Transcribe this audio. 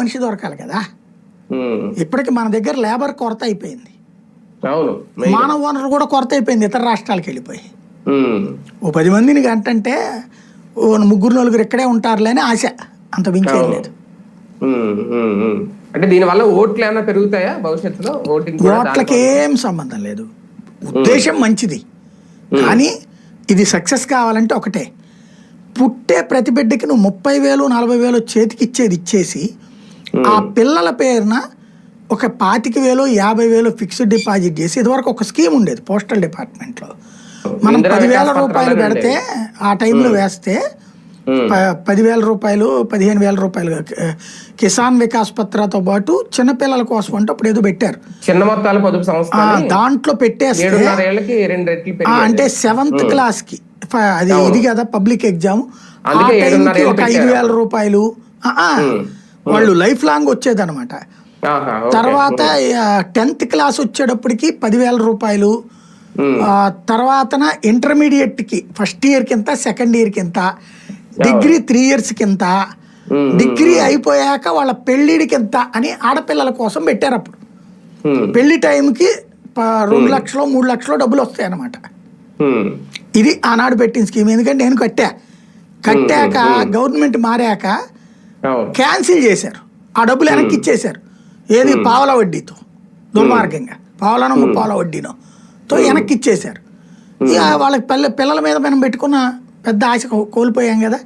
మనిషి దొరకాలి కదా. ఇప్పటికి మన దగ్గర లేబర్ కొరత అయిపోయింది, మానవ వనరులు కూడా కొరత అయిపోయింది. ఇతర రాష్ట్రాలకు వెళ్ళిపోయి ఓ 10 మందిని గంటంటే ఓ 3-4 ఇక్కడే ఉంటారులే అని ఆశ, అంత మించేం లేదు. అంటే దీనివల్ల ఓట్లు ఏమైనా పెరుగుతాయా భవిష్యత్తులో? ఓట్లకి ఏం సంబంధం లేదు. ఉద్దేశం మంచిది, కానీ ఇది సక్సెస్ కావాలంటే ఒకటే, పుట్టే ప్రతి బిడ్డకి నువ్వు 30,000-40,000 చేతికి ఇచ్చేసి ఆ పిల్లల పేరున ఒక 25,000-50,000 ఫిక్స్డ్ డిపాజిట్ చేసి, ఇదివరకు ఒక స్కీమ్ ఉండేది పోస్టల్ డిపార్ట్మెంట్లో, మనం 10,000 రూపాయలు పెడితే ఆ టైంలో వేస్తే 10,000 రూపాయలు 15,000 రూపాయలు కిసాన్ వికాస్ పత్రతో పాటు చిన్నపిల్లల కోసం అంటే అప్పుడు ఏదో పెట్టారు, చిన్న మొత్తాల పొదుపు సంస్థ, దాంట్లో పెట్టేస్తే అంటే 7th క్లాస్కి అది ఇది కదా పబ్లిక్ ఎగ్జామ్, ఒక 5,000 రూపాయలు వాళ్ళు లైఫ్ లాంగ్ వచ్చేది అనమాట. తర్వాత 10th క్లాస్ వచ్చేటప్పటికి 10,000 రూపాయలు, తర్వాత ఇంటర్మీడియట్కి ఫస్ట్ ఇయర్కి ఇంత, సెకండ్ ఇయర్కి ఇంత, డిగ్రీ 3 ఇయర్స్కి ఇంత, డిగ్రీ అయిపోయాక వాళ్ళ పెళ్ళిడికి ఇంత అని ఆడపిల్లల కోసం పెట్టారు. అప్పుడు పెళ్లి టైంకి 2 లక్షలు 3 లక్షలు డబ్బులు వస్తాయి అన్నమాట. ఇది ఆనాడు పెట్టిన స్కీమ్. ఎందుకంటే నేను కట్టాక గవర్నమెంట్ మారాక క్యాన్సిల్ చేశారు, ఆ డబ్బులు వెనక్కి ఇచ్చేశారు. ఏది పావల వడ్డీతో, దుర్మార్గంగా పావలనో 30 వడ్డీనో తో వెనక్కి ఇచ్చేశారు. ఇక వాళ్ళకి పిల్లల మీద మనం పెట్టుకున్న పెద్ద ఆశ కోల్పోయాం కదా.